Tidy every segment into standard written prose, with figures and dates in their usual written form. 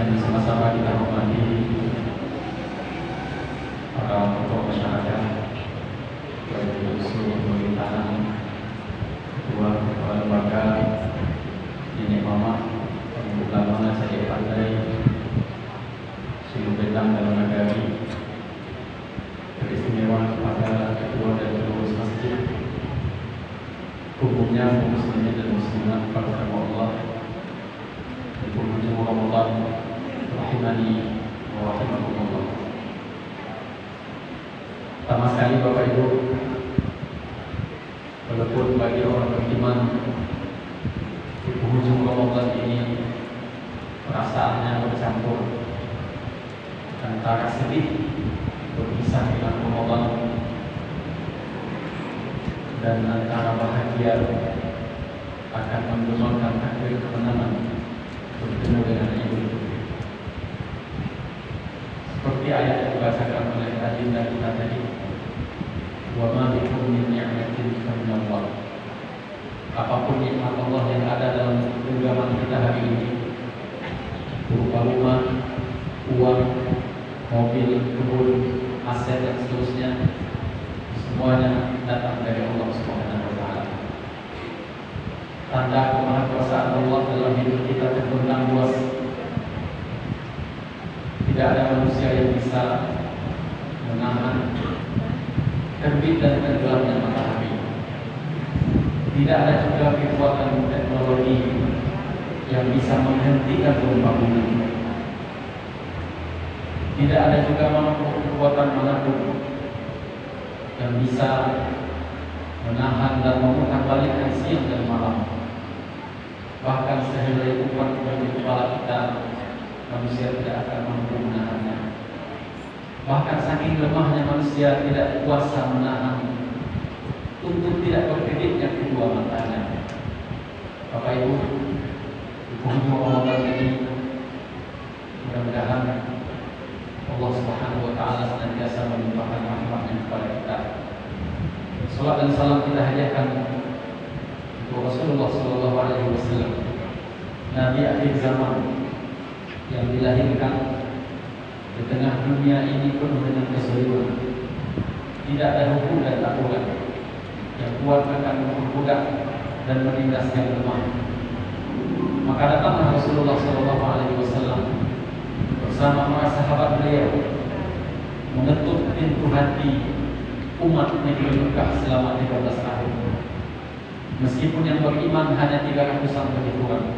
yang sama-sama kita hormati para tokoh masyarakat, baik seluruh pemerintahan, ketua kepala lembaga, nenek mama, ulama, saya pandai, seluruh bentang dalam negeri, teristimewa kepada ketua dan pengurus masjid, hukumnya muslimin dan muslimat pada Allah. Penghujung Ramadan rahimani wa rahimakumullah. Pertama sekali Bapak Ibu, walaupun bagi orang beriman di penghujung Ramadan ini perasaannya bercampur antara sedih berpisah dengan Ramadan dan antara bahagia akan menggemarkan takbir kemenangan bertemu dengan Idul Fitri. Seperti ayat yang dibacakan oleh adinda kita tadi, wa ma bikum min ni'matin faminallah. Apapun nikmat Allah yang ada dalam genggaman kita hari ini, berupa rumah, uang, mobil, kebun, aset dan seterusnya, semuanya datang dari Allah Subhanahu wa taala. Tanda kemahakuasaan Allah dalam hidup kita terbentang luas. Tidak ada manusia yang bisa menahan terbit dan tenggelamnya matahari. Tidak ada juga kekuatan teknologi yang bisa menghentikan gempa bumi. Tidak ada juga kekuatan manapun yang bisa menahan dan memutar balikkan siang dan malam. Bahkan sehelai upah dari kepala kita, manusia tidak akan mampu menahannya. Bahkan saking lemahnya manusia tidak kuasa menahan untuk tidak berkedipnya kedua matanya. Bapak Ibu, di penghujung Ramadan ini, mudah-mudahan Allah Subhanahu wa taala senantiasa melimpahkan rahmat-Nya kepada kita. Salat dan salam kita hadiahkan Rasulullah Sallallahu Alaihi Wasallam, Nabi akhir zaman yang dilahirkan di tengah dunia ini penuh dengan kezaliman. Tidak ada hukum dan aturan yang kuat akan memperbudak dan menindas yang lemah. Maka datanglah Rasulullah Sallallahu Alaihi Wasallam bersama para sahabat beliau mengetuk pintu hati umat negeri Mekah selama 13 tahun. Meskipun yang beriman hanya 300-an lebih kurang,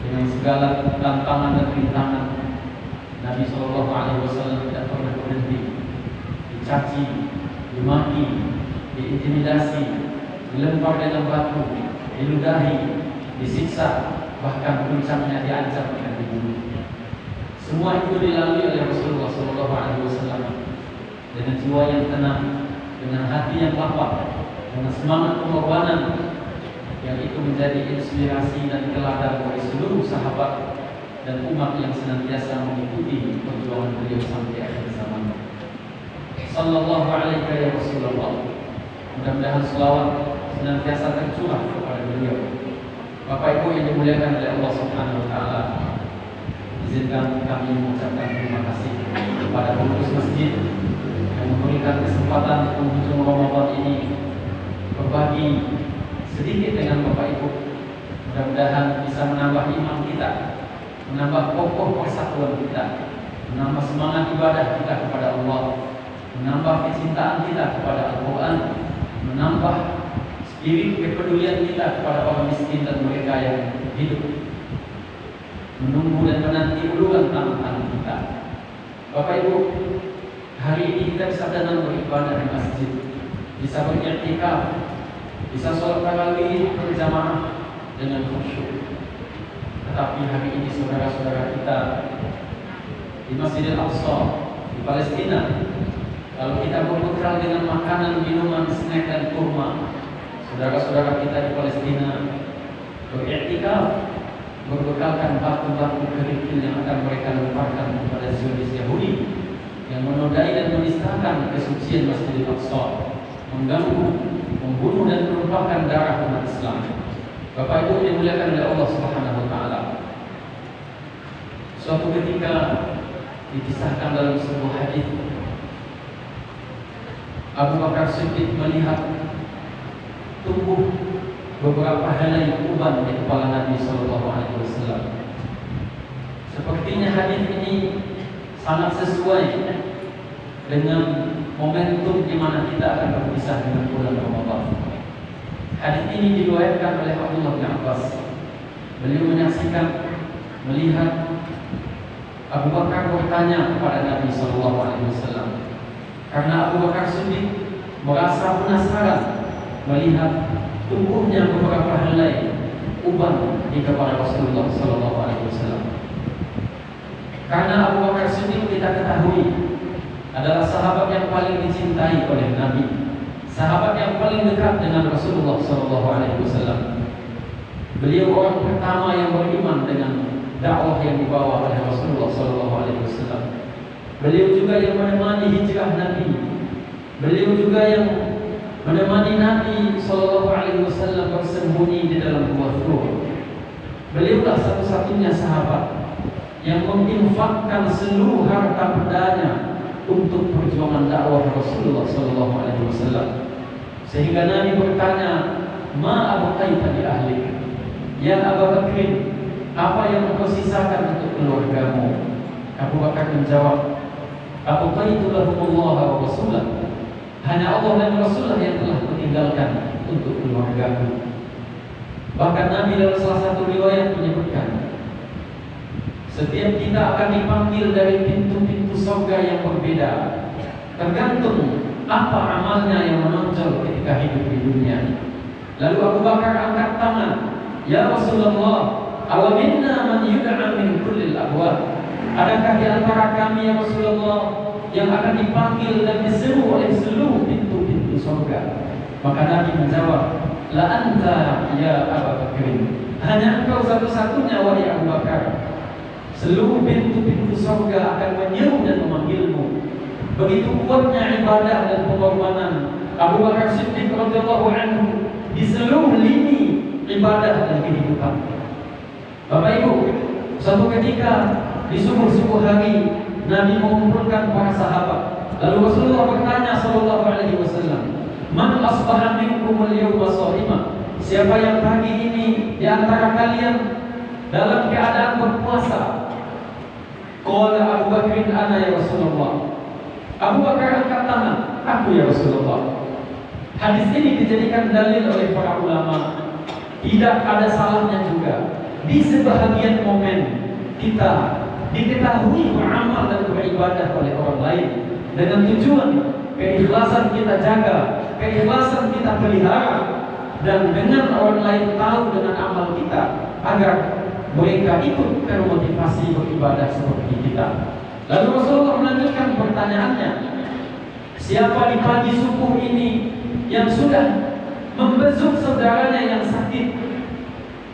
dengan segala tantangan dan rintangan, Nabi Shallallahu Alaihi Wasallam tidak pernah berhenti, dicaci, dimaki, diintimidasi, dilempar dengan batu, diludahi, disiksa, bahkan puncaknya diancam dengan dibunuh. Semua itu dilalui oleh Rasulullah Shallallahu Alaihi Wasallam dengan jiwa yang tenang, dengan hati yang lapang, dengan semangat pengorbanan yang itu menjadi inspirasi dan teladan bagi seluruh sahabat dan umat yang senantiasa mengikuti perjuangan beliau sampai akhir zaman. Sallallahu alaihi ya Rasulullah. Mudah-mudahan selawat senantiasa tercurah kepada beliau. Bapak Ibu yang dimuliakan oleh Allah Subhanahu wa taala, izinkan kami mengucapkan terima kasih kepada pengurus masjid yang memberikan kesempatan penghujung Ramadan ini berbagi sedikit dengan Bapak Ibu. Mudah-mudahan bisa menambah iman kita, menambah kokoh persatuan kita, menambah semangat ibadah kita kepada Allah, menambah kecintaan kita kepada Al-Quran, menambah spirit kepedulian kita kepada orang miskin dan mereka yang hidup menunggu dan menanti uluran tangan kita. Bapak Ibu, hari ini kita bisa datang beribadah di masjid, bisa beriktikaf, bisa sholat tarawih berjamaah dengan khusyuk. Tetapi hari ini saudara-saudara kita di Masjidil Aqsa di Palestina, kalau kita berbekal dengan makanan, minuman, snack dan kurma, saudara-saudara kita di Palestina beriktikaf, berbekalkan batu-batu kerikil yang akan mereka lemparkan kepada Zionis Yahudi yang menodai dan menistakan kesucian Masjidil Aqsa, mengganggu, membunuh dan menumpahkan darah umat Islam. Bapak Ibu yang dimuliakan oleh Allah Subhanahu wa taala, Suatu ketika dikisahkan dalam sebuah hadis, Abu Bakar Siddiq melihat tumbuh beberapa helai uban di kepala Nabi Shallallahu Alaihi Wasallam. Sepertinya hadis ini sangat sesuai dengan momentum di mana kita akan berpisah dengan bulan Ramadan. Hadis ini diriwayatkan oleh Abdullah bin Abbas. Beliau menyaksikan, melihat Abu Bakar bertanya kepada Nabi Shallallahu Alaihi Wasallam, karena Abu Bakar Siddiq merasa penasaran melihat tumbuhnya beberapa helai uban di kepala Rasulullah Shallallahu Alaihi Wasallam. Karena Abu Bakar Siddiq kita ketahui adalah sahabat yang paling dicintai oleh Nabi, sahabat yang paling dekat dengan Rasulullah Shallallahu Alaihi Wasallam. Beliau orang pertama yang beriman dengan dakwah yang dibawa oleh Rasulullah Shallallahu Alaihi Wasallam. Beliau juga yang menemani hijrah Nabi. Beliau juga yang menemani Nabi Shallallahu Alaihi Wasallam bersembunyi di dalam gua Thur. Beliaulah satu-satunya sahabat yang menginfakkan seluruh harta bendanya untuk perjuangan dakwah Rasulullah Shallallahu Alaihi Wasallam. Sehingga Nabi bertanya, "Ma abqaita li ahlik?" Ya Abu Bakr, apa yang engkau sisakan untuk keluargamu? Abu Bakar menjawab, "Abqaitu lahumullah wa rasulah." Hanya Allah dan Rasulullah yang telah meninggalkan untuk keluargaku. Bahkan Nabi dalam salah satu riwayat menyebutkan, setiap kita akan dipanggil dari pintu-pintu surga yang berbeda, tergantung apa amalnya yang menonjol ketika hidup di dunia. Lalu Abu Bakar angkat tangan, "Ya Rasulullah, aw minna man yud'a min kullil abwab?" Adakah di antara kami ya Rasulullah yang akan dipanggil dan diseru oleh seluruh pintu-pintu surga? Maka Nabi menjawab, "La anta ya Abu Bakr." Hanya engkau satu-satunya wahai Abu Bakar. Seluruh pintu-pintu surga akan menyeru dan memanggilmu. Begitu kuatnya ibadah dan pengorbanan Abu Bakar Siddiq radhiyallahu anhu di seluruh lini ibadah dan kehidupan. Bapak Ibu, suatu ketika di subuh-subuh hari Nabi mengumpulkan para sahabat. Lalu Rasulullah bertanya sallallahu alaihi wasallam, "Man asbaha minkum al-yawma sha'ima?" Siapa yang pagi ini di antara kalian dalam keadaan berpuasa? Qala Abu Bakr, "Ana ya Rasulullah." Abu Bakar angkat tangan, "Aku ya Rasulullah." Hadis ini dijadikan dalil oleh para ulama. Tidak ada salahnya juga di sebahagian momen kita diketahui beramal dan beribadah oleh orang lain dengan tujuan keikhlasan kita jaga, keikhlasan kita pelihara, dan dengan orang lain tahu dengan amal kita agar mereka ikut termotivasi beribadah seperti kita. Lalu Rasulullah melanjutkan pertanyaannya, siapa di pagi subuh ini yang sudah membesuk saudaranya yang sakit?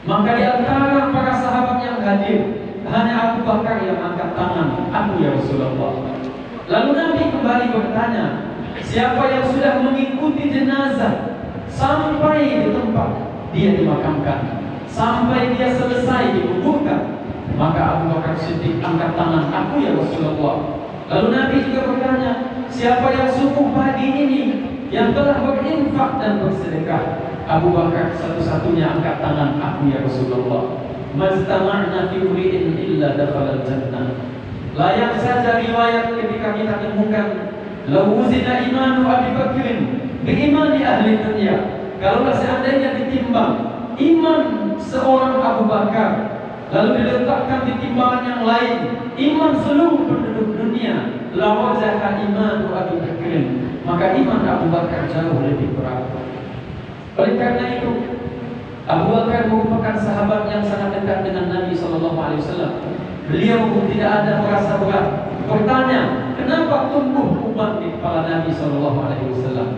Maka di antara para sahabat yang hadir hanya Abu Bakar yang angkat tangan, "Aku ya Rasulullah." Lalu Nabi kembali bertanya, siapa yang sudah mengikuti jenazah sampai di tempat dia dimakamkan, sampai dia selesai dikuburkan? Maka Abu Bakar Siddiq angkat tangan, "Aku ya Rasulullah." Lalu Nabi juga bertanya, siapa yang subuh pagi ini yang telah berinfak dan bersedekah? Abu Bakar satu-satunya angkat tangan, "Aku ya Rasulullah." Majtama'na fi imri'in illa dakhala al-jannah. Layak saja riwayat ketika kita temukan, "Law wuzina imanu Abi Bakrin bi imani ahli dunya." Kalau seandainya ditimbang iman seorang Abu Bakar lalu diletakkan di timbangan yang lain iman seluruh penduduk dunia, la wajaha imanu Abi Bakrin, maka iman Abu Bakar jauh lebih berat. Oleh karena itu, Abu Bakar merupakan sahabat yang sangat dekat dengan Nabi Shallallahu Alaihi Wasallam. Beliau tidak ada merasa berat bertanya, kenapa tumbuh uban di kepala Nabi Shallallahu Alaihi Wasallam?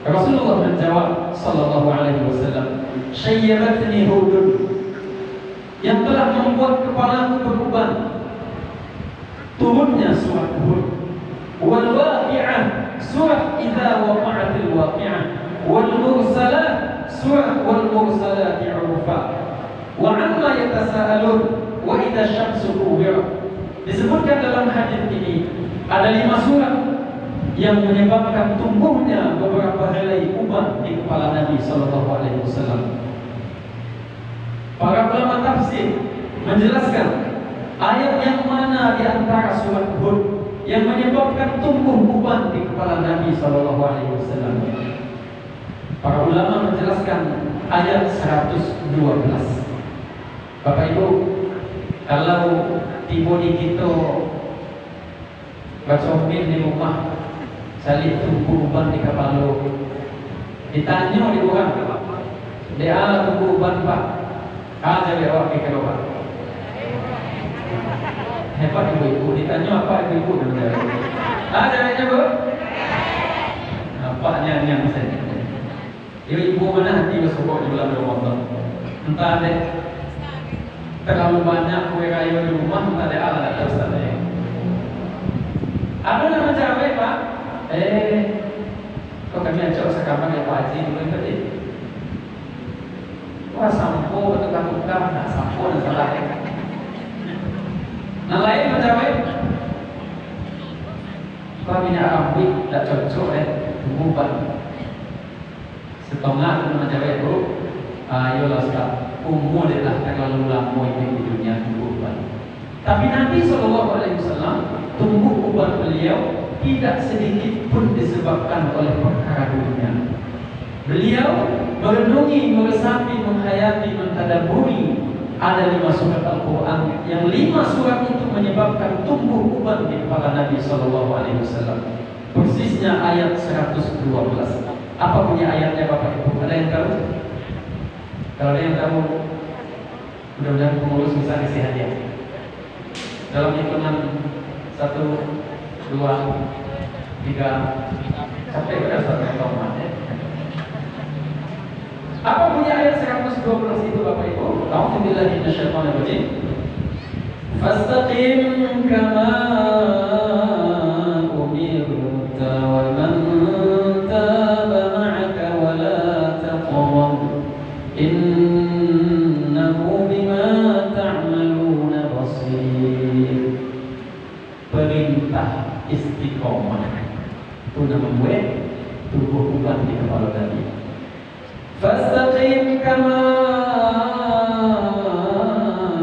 Rasulullah menjawab Shallallahu Alaihi Wasallam, "Syayyabatni Hudun." Yang telah membuat kepalaku beruban turunnya surat Hud, wal waqi'ah surat idza waqa'atil waqi'ah, wal mursalat surat wal mursalati urfa, wa amma yatasaalun wa idza syamsu kuwirat, Disebutkan dalam hadis ini ada 5 surat yang menyebabkan tumbuhnya beberapa helai uban di kepala Nabi Sallallahu Alaihi Wasallam. Para ulama tafsir menjelaskan ayat yang mana di antara surat Hud yang menyebabkan tumbuh uban di kepala Nabi Sallallahu Alaihi Wasallam. Para ulama menjelaskan ayat 112. Bapak Ibu, kalau tiba di kita baca di rumah, salib tumbuh uban di kepala, ditanya di orang, dia tumbuh uban Pak, jadi orang pikir Pak. Hebat ibu-ibu, ditanya apa ibu-ibu dan jawab. Jawabnya Bu? Nampaknya yang saya. Ibu mana hati bersyukur di bulan Ramadan. Entah deh terlalu banyak kue raya di rumah, entah deh Allah tak tahu saja. Ada nama jawab Pak? Kok kami ajak sekarang ya Pak Haji dulu tadi? Wah sampo betul tukar, nak sampo dan salah. Nah lain menjawab, kalau minyak rambut tak cocok tumbuhan. Setengah menjawab Bu, ayolah sekarang umur adalah terlalu lama di dunia tumbuhan. Tapi Nabi Sallallahu Alaihi Wasallam tumbuh uban beliau tidak sedikit pun disebabkan oleh perkara dunia. Beliau merenungi, meresapi, menghayati, mentadaburi. Ada 5 surat Al-Quran yang 5 surat itu menyebabkan tumbuh uban di kepala Nabi Sallallahu Alaihi Wasallam. Persisnya ayat 112. Apa punya ayatnya Bapak Ibu? Ada yang tahu? Kalau ada yang tahu, mudah-mudahan pengurus bisa kasih hadiah. Dalam hitungan 1, 2, 3, sampai pada 1 tomat ya. Apa punya ayat 112 itu Bapak Ibu? A'udzubillahi minasyaitonirrajim. Fastaqim kama umirta wa man taba ma'aka wa la taqaw innahu bima ta'maluna basir. Perintah istiqomah itu nama gue tumbuh uban di kepala Nabi. Fastaqim kama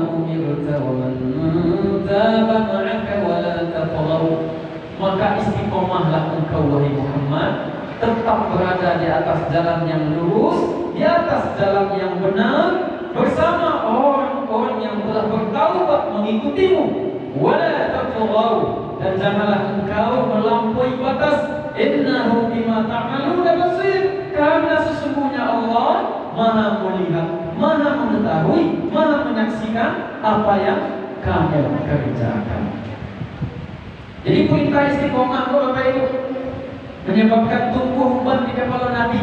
umirta wa man taba ma'aka wa la taqaw. Maka istiqomahlah engkau wahai Muhammad, tetap berada di atas jalan yang lurus, di atas jalan yang benar bersama orang-orang yang telah bertaubat mengikutimu. Wa la taqaw, dan janganlah engkau melampaui batas. Innahu bima ta'maluna basir, karena sesungguhnya Allah Maha melihat, Maha mengetahui, Maha menyaksikan apa yang kamu kerjakan. Jadi perintah istiqomah Bapak Ibu menyebabkan tumbuh uban di kepala Nabi.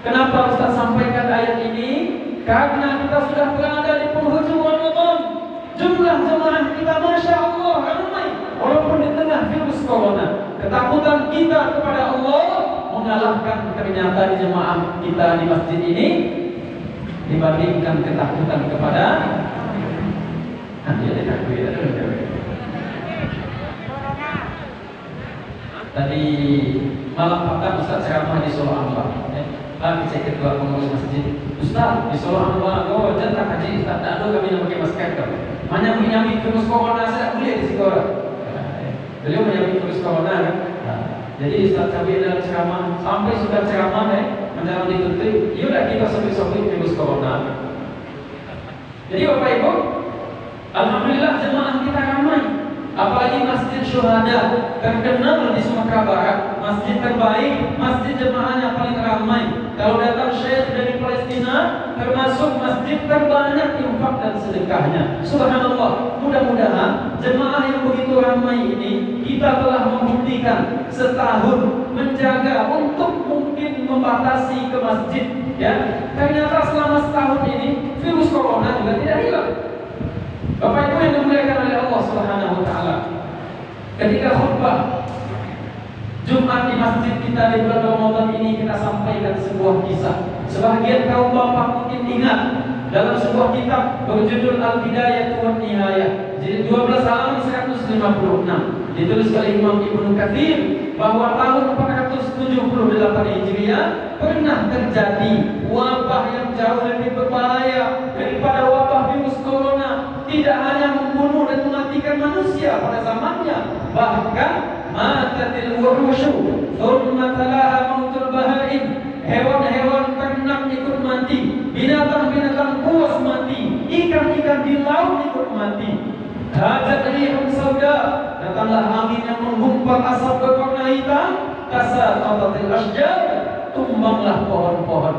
Kenapa Ustaz sampaikan ayat ini? Karena kita sudah berada di penghujung Ramadan. Jumlah jemaah kita Masya Allah ramai, walaupun di tengah virus corona. Ketakutan kita kepada Allah mengalahkan ternyata di jemaah kita di masjid ini dibandingkan ketakutan kepada tadi malam petang Ustaz ceramah di Solo Anwar. Lagi saya ketua pengurus masjid. Ustaz di Solo Anwar, oh jangan haji Ustaz, tak ada kami yang pakai masker. Hanya menyambut virus corona saya boleh di sini orang. Beliau menyambut virus corona kan. Jadi Ustaz Cabir dalam ceramah sampai sudah ceramah mendalam ditutup, yaudah kita sebut-sebut virus corona. Jadi Bapak Ibu, alhamdulillah jemaah kita ramai. Apalagi Masjid Syuhada terkenal di Sumatera Barat, masjid terbaik, masjid jemaahnya paling ramai. Kalau datang syekh dari Palestina, termasuk masjid terbanyak infak dan sedekahnya. Subhanallah, mudah-mudahan jemaah yang begitu ramai ini kita telah membuktikan setahun menjaga untuk mungkin membatasi ke masjid. Ya, ternyata selama setahun ini virus corona juga tidak hilang. Bapak Ibu yang dimuliakan oleh Allah Subhanahu wa taala. Ketika khutbah Jumat di masjid kita di bulan Ramadan ini, kita sampaikan sebuah kisah. Sebagian kaum bapak mungkin ingat dalam sebuah kitab berjudul Al-Bidayah wa Nihayah, jadi 12 halaman 156, ditulis oleh Imam Ibnu Katsir bahwa tahun 478 Hijriah pernah terjadi wabah yang jauh lebih berbahaya daripada wabah virus corona. Tidak hanya membunuh dan mematikan manusia pada zamannya, bahkan matatil wurushu thumma talaha mautul bahaim, hewan-hewan ternak ikut mati, binatang-binatang buas mati, ikan-ikan di laut ikut mati. Hajat rihum sauda, datanglah angin yang menggumpal asap berwarna hitam, kasatatil asjar, tumbanglah pohon-pohon.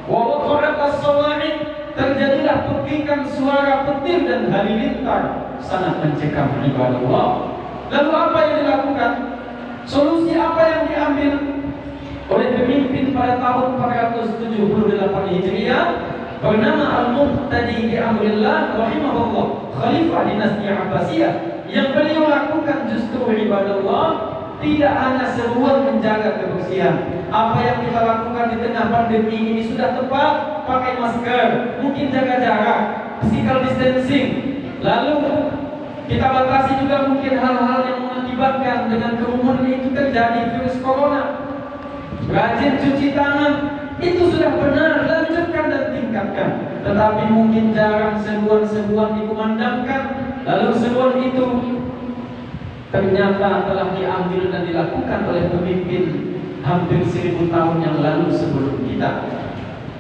Wa waqa'at as-sawa'iq, terjadilah petikan suara petir dan halilintar, sangat mencekam ibadah Allah. Lalu apa yang dilakukan? Solusi apa yang diambil oleh pemimpin pada tahun 478 Hijriah bernama Al-Muqtadi bi Amrillah rahimahullah, khalifah dinasti Abbasiyah? Yang beliau lakukan justru ibadah Allah, tidak hanya seruan menjaga kebersihan. Apa yang kita lakukan di tengah pandemi ini sudah tepat, pakai masker, mungkin jaga jarak, physical distancing. Lalu kita batasi juga mungkin hal-hal yang mengakibatkan dengan kerumunan itu terjadi virus corona. Rajin cuci tangan, itu sudah benar, lanjutkan dan tingkatkan. Tetapi mungkin jarang seruan-seruan dikumandangkan. Lalu seruan itu ternyata telah diambil dan dilakukan oleh pemimpin hampir 1000 tahun yang lalu sebelum kita.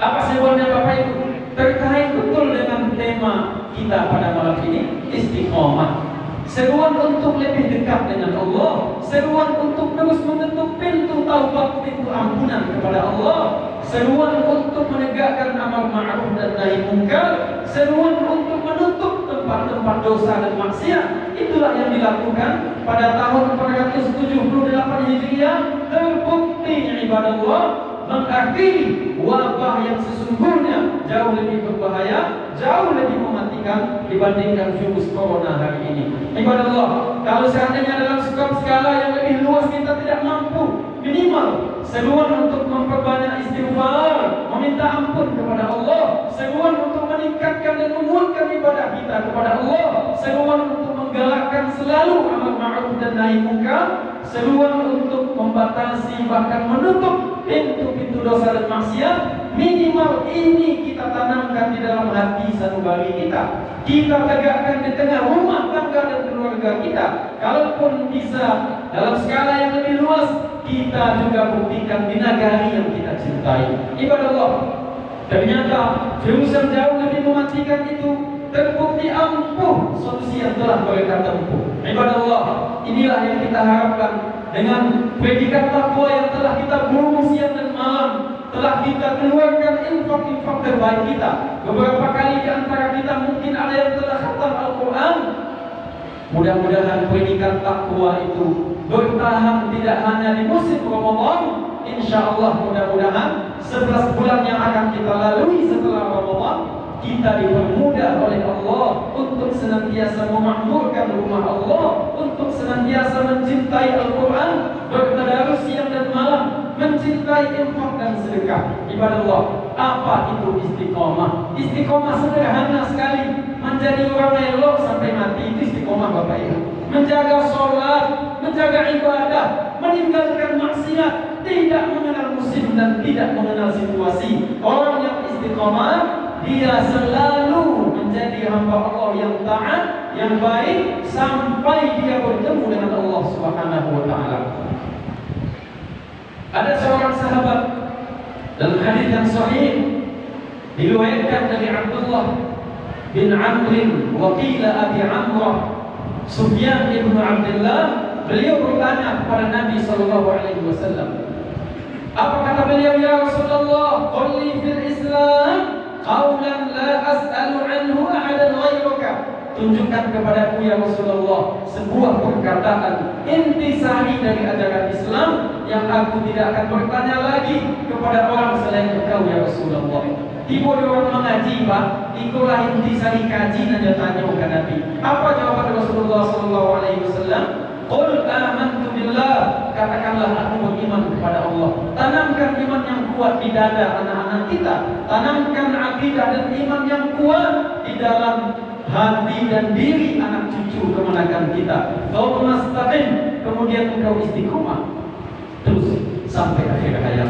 Apa seruannya Bapak Ibu? Terkait betul dengan tema kita pada malam ini, istiqomah. Seruan untuk lebih dekat dengan Allah, seruan untuk terus mengetuk pintu taubat, pintu ampunan kepada Allah, seruan untuk menegakkan amar ma'ruf dan nahi munkar, seruan untuk menutup tempat-tempat dosa dan maksiat. Itulah yang dilakukan pada tahun 478 Hijriah. Terbukti ibadah Allah mengakhiri wabah yang sesungguhnya jauh lebih berbahaya, jauh lebih mematikan dibandingkan virus corona hari ini. Ibadah Allah, kalau seandainya dalam skala yang lebih luas kita tidak mampu, minimal seruan untuk memperbanyak istighfar, meminta ampun kepada Allah, seruan untuk meningkatkan dan menguatkan ibadah kita kepada Allah, seruan untuk menggalakkan selalu amar ma'ruf dan nahi munkar, seruan untuk membatasi bahkan menutup pintu-pintu dosa dan maksiat. Minimal ini kita tanamkan di dalam hati sanubari kita. Kita tegakkan di tengah rumah tangga dan keluarga kita. Kalaupun bisa dalam skala yang lebih luas, kita juga buktikan di negari yang kita cintai. Ibadah Allah, ternyata virus yang jauh lebih mematikan itu terbukti ampuh solusi yang telah mereka tempuh. Ibadah Allah, inilah yang kita harapkan dengan predikat takwa yang telah kita buru siang dan malam, telah kita keluarkan infak-infak terbaik kita. Beberapa kali di antara kita mungkin ada yang telah khatam Al-Quran. Mudah-mudahan predikat takwa itu bertahan tidak hanya di musim Ramadan. Insya Allah mudah-mudahan 11 bulan yang akan kita lalui setelah Ramadan, kita dipermudah oleh Allah untuk senantiasa memakmurkan rumah Allah, untuk senantiasa mencintai Al-Quran, bertadarus siang dan malam, mencintai infak dan sedekah. Ibadah Allah, apa itu istiqomah? Istiqomah sederhana sekali, menjadi orang elok sampai mati, itu istiqomah Bapak Ibu. Menjaga sholat, menjaga ibadah, meninggalkan maksiat, tidak mengenal musim dan tidak mengenal situasi. Orang yang istiqomah, dia selalu menjadi hamba Allah yang taat, yang baik, sampai dia bertemu dengan Allah Subhanahu wa Ta'ala. Ada seorang sahabat dalam hadis yang sahih diriwayatkan dari Abdullah bin Amr wa qila Abi Amrah Sufyan bin Abdullah. Beliau bertanya kepada Nabi sallallahu alaihi wasallam, apa kata beliau? Ya Rasulullah, qul li fil Islam qawlan la as'alu anhu ahadan ghairuka. Tunjukkan kepadaku ya Rasulullah sebuah perkataan intisari dari ajaran Islam yang aku tidak akan bertanya lagi kepada orang selain engkau ya Rasulullah. Tiba di orang mengaji Pak, ikulah intisari kaji dan tanya ke Nabi. Apa jawaban Rasulullah sallallahu alaihi wasallam? Qul amantu billah, katakanlah aku beriman kepada Allah. Tanamkan iman yang kuat di dada anak-anak kita. Tanamkan akidah dan iman yang kuat di dalam hati dan diri anak cucu kemenakan kita. Thumma istaqim, kemudian engkau istiqomah terus sampai akhir hayat.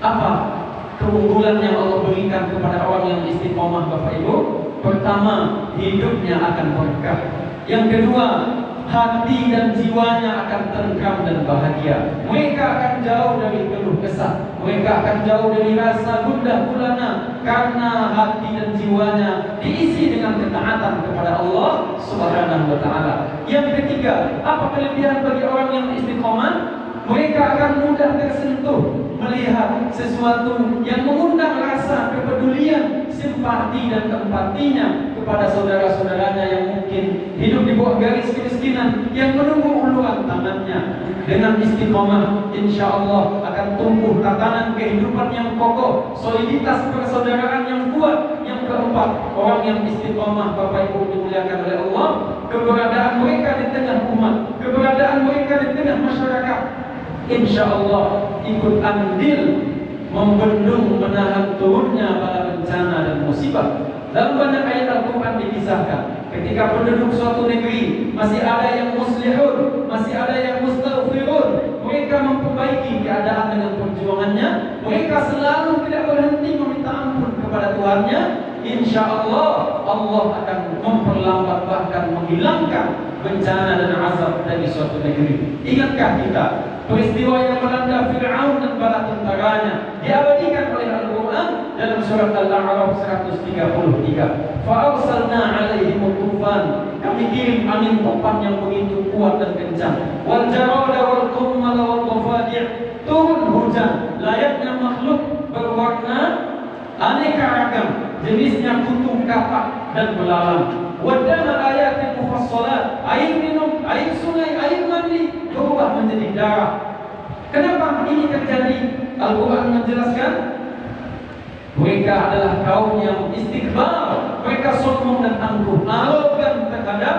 Apa keunggulan yang Allah berikan kepada orang yang istiqomah, Bapak Ibu? Pertama, hidupnya akan berkah. Yang kedua, hati dan jiwanya akan tentram dan bahagia. Mereka akan jauh dari keluh kesah. Mereka akan jauh dari rasa gundah gulana, karena hati dan jiwanya diisi dengan ketaatan kepada Allah Subhanahu wa taala. Yang ketiga, apa kelebihan bagi orang yang istiqomah? Mereka akan mudah tersentuh melihat sesuatu yang mengundang rasa kepedulian, simpati dan empatinya kepada saudara-saudaranya yang mungkin hidup di bawah garis kemiskinan, yang menunggu uluran tangannya. Dengan istiqomah, insya Allah akan tumbuh tatanan kehidupan yang kokoh, soliditas persaudaraan yang kuat. Yang keempat, orang yang istiqomah, Bapak Ibu dimuliakan oleh Allah, keberadaan mereka di tengah umat, keberadaan mereka di tengah masyarakat, insya Allah ikut andil membendung menahan turunnya bala bencana dan musibah. Dalam banyak ayat Al-Quran dikisahkan ketika penduduk suatu negeri masih ada yang muslihun, masih ada yang mustaghfirun, mereka memperbaiki keadaan dengan perjuangannya, mereka selalu tidak berhenti meminta ampun kepada Tuhannya. Insya Allah Allah akan memperlambat bahkan menghilangkan bencana dan azab dari suatu negeri. Ingatkah kita peristiwa yang melanda Fir'aun dan bala tentaranya diabadikan oleh Al-Quran dalam surat Al-A'raf 133. Fa'arsalna 'alaihim tufan, kami kirim angin topan yang begitu kuat dan kencang. Wal jarada wal qummal wal dhafadi', turun hujan layaknya makhluk berwarna aneka ragam, jenisnya kutu, kapak dan belalang. Wadama ayatin mufassalat, air minum, air sungai, air mandi berubah menjadi darah. Kenapa ini terjadi? Al-Quran menjelaskan mereka adalah kaum yang istikbar, mereka sombong dan angkuh, arogan terhadap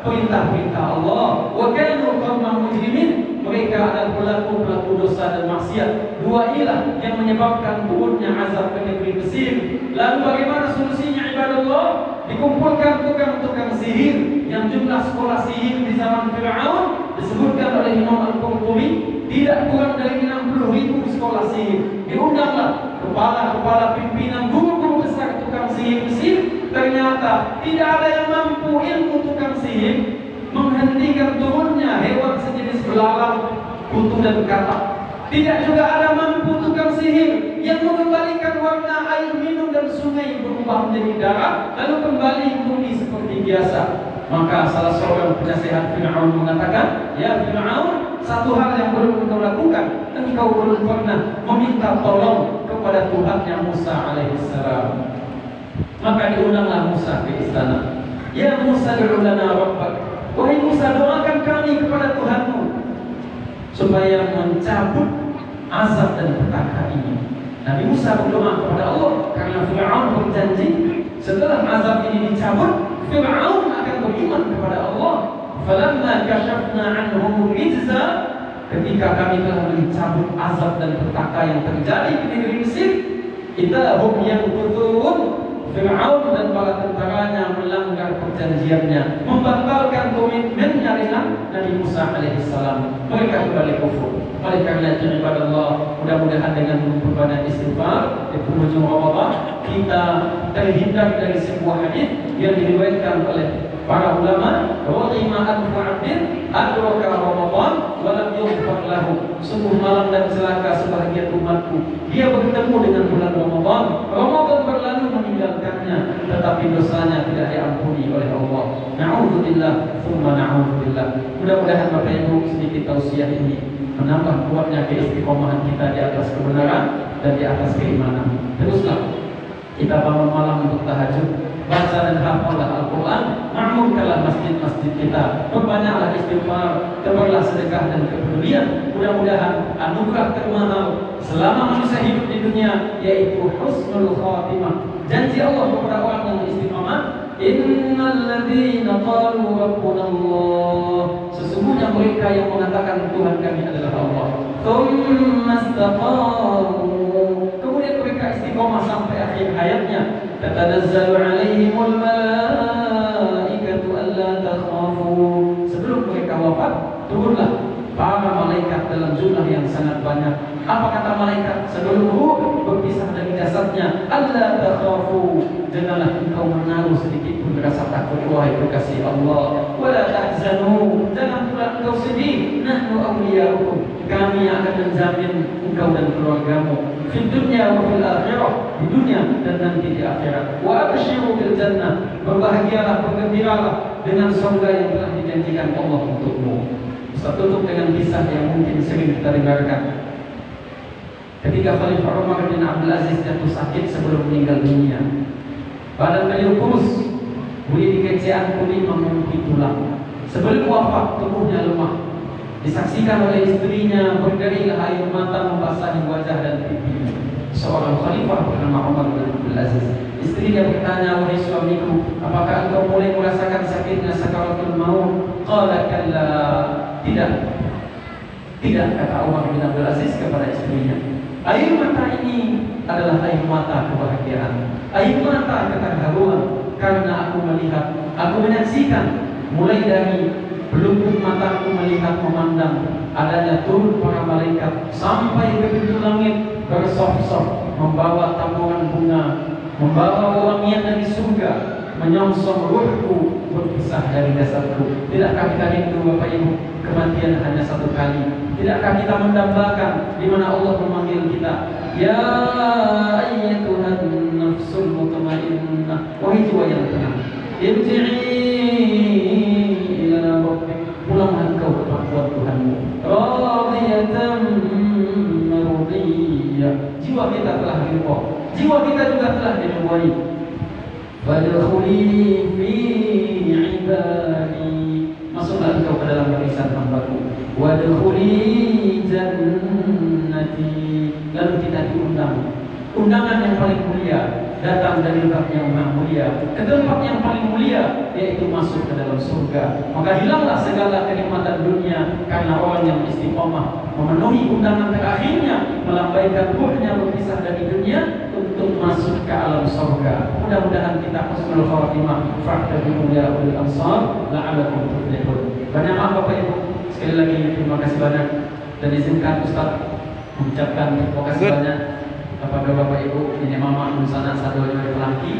perintah-perintah Allah. Wa kanu qauman mujrimin, mereka adalah pelaku-pelaku dosa dan maksiat. Dua ilah yang menyebabkan turunnya azab ke negeri Mesir. Lalu bagaimana solusinya, ibadallah? Dikumpulkan tukang-tukang sihir, yang jumlah sekolah sihir di zaman Fir'aun disebutkan oleh Imam Al-Qurtubi tidak kurang dari 60.000 sekolah sihir. Diundanglah kepala-kepala pimpinan guru-guru besar tukang sihir Mesir. Ternyata tidak ada yang mampu ilmu tukang sihir menghentikan turunnya hewan sejenis belalang, kutu dan katak. Tidak juga ada mampu tukang sihir yang mengembalikan warna air minum dan sungai berubah menjadi darah, lalu kembali pulih seperti biasa. Maka salah seorang penasehat Fir'aun mengatakan, ya Fir'aun, satu hal yang belum engkau lakukan, engkau belum pernah meminta tolong kepada Tuhannya Musa alaihissalam. Maka diundanglah Musa ke istana. Ya Musa, du'u lana rabbak, wahai Musa, doakan kami kepada Tuhanmu supaya mencabut azab dan petaka ini. Nabi Musa berdoa kepada Allah karena Fir'aun berjanji setelah azab ini dicabut, Fir'aun akan beriman kepada Allah. Falamma kashafna anhum rijza, ketika kami telah mencabut azab dan petaka yang terjadi di negeri Mesir, idahum yanquthun, Fir'aun dan para tentaranya melanggar perjanjiannya, membatalkan komitmennya dengan Nabi Musa alaihissalam. Mereka kembali kufur. Oleh karena itu, ibadallah, mudah-mudahan dengan memperbanyak istighfar di penghujung Ramadan kita terhindar dari sebuah hadis yang diriwayatkan oleh para ulama, "Rahima al-mu'abbir adraka Ramadan wa lam yughfar lahu." Sungguh malam dan celaka sebahagian umatku, dia bertemu dengan bulan Ramadan, Ramadan berlalu meninggalkannya, tetapi dosanya tidak diampuni oleh Allah. Na'udzubillah, tsumma na'udzubillah. Mudah-mudahan Bapak Ibu sedikit tausiah ini menambah kuatnya keistiqomahan kita di atas kebenaran dan di atas keimanan. Teruslah kita bangun malam untuk tahajud, baca dan hafallah Al-Quran, makmurkanlah masjid-masjid kita, perbanyaklah istighfar, tebarlah sedekah dan kepedulian. Mudah-mudahan anugerah termahal selama manusia hidup di dunia, yaitu husnul khatimah. Janji Allah kepada orang yang istiqamah, innal ladzina qalu rabbuna Allah, sesungguhnya mereka yang mengatakan Tuhan kami adalah Allah. Tsumma istaqamu, kemudian mereka istiqomah sampai akhir hayatnya. Tatanazzalu 'alaihimul malaikatu alla takhafu, sebelum mereka wafat turunlah para malaikat dalam jumlah yang sangat banyak. Apa kata malaikat sebelum ruh berpisah dari jasadnya? Alla takhafu, janganlah engkau menaruh sedikit pun rasa takut wahai kekasih Allah. Wala tahzanu, jangan pula engkau sedih. Nahnu awliya'ukum, kami akan menjamin engkau dan keluargamu di dunia wa fil akhirah, di dunia dan nanti di akhirat. Wa abshiru bil jannah, berbahagialah, bergembiralah dengan surga yang telah dijanjikan Allah untukmu. Saya tutup dengan kisah yang mungkin sering kita dengarkan. Ketika Khalifah Umar bin Abdul Aziz jatuh sakit sebelum meninggal dunia, badan beliau kurus, boleh dikecean kulit memiliki tulang. Sebelum wafat tubuhnya lemah. Disaksikan oleh istrinya berderilah air mata membasahi wajah dan pipinya. Seorang khalifah bernama Umar bin Abdul Aziz. Istrinya bertanya, wahai suamiku, apakah engkau mulai merasakan sakitnya sakaratul maut? Qala kalla, tidak. Tidak, kata Umar bin Abdul Aziz kepada istrinya. Air mata ini adalah air mata kebahagiaan, air mata keterharuan, karena aku melihat, aku menyaksikan mulai dari belum mataku melihat memandang adanya turun para malaikat sampai ke pintu langit bersop-sop membawa taburan bunga, membawa wangian dari surga, menyongsong ruhku berpisah dari jasadku. Tidakkah kita rindu Bapak Ibu kematian hanya satu kali? Tidakkah kita mendambakan di mana Allah memanggil kita, ya ayyatuhan nafsul mutmainnah, wahai jiwa yang tenang, irji'i ila rabbik, pulanglah engkau kepada Tuhanmu, radiyatan mardiyah, jiwa kita telah ridha, jiwa kita juga telah diridhai. Fadkhuli fi ibadi, masuklah engkau ke dalam barisan hamba-Ku. Wadkhuli jannati, lalu kita diundang. Undangan yang paling mulia datang dari tempat yang mulia, ke tempat yang paling mulia, yaitu masuk ke dalam surga. Maka hilanglah segala kenikmatan dunia karena orang yang istiqomah memenuhi undangan terakhirnya, melambaikan ruhnya berpisah dari dunia untuk masuk ke alam surga. Mudah-mudahan kita husnul khatimah. Fa'tabiru ya ulil absar la'alakum tuflihun. Banyak maaf Bapak Ibu, sekali lagi terima kasih banyak, dan izinkan Ustaz mengucapkan terima kasih banyak kepada Bapak Ibu, ini Mama Nusana Sadolio Pelangki.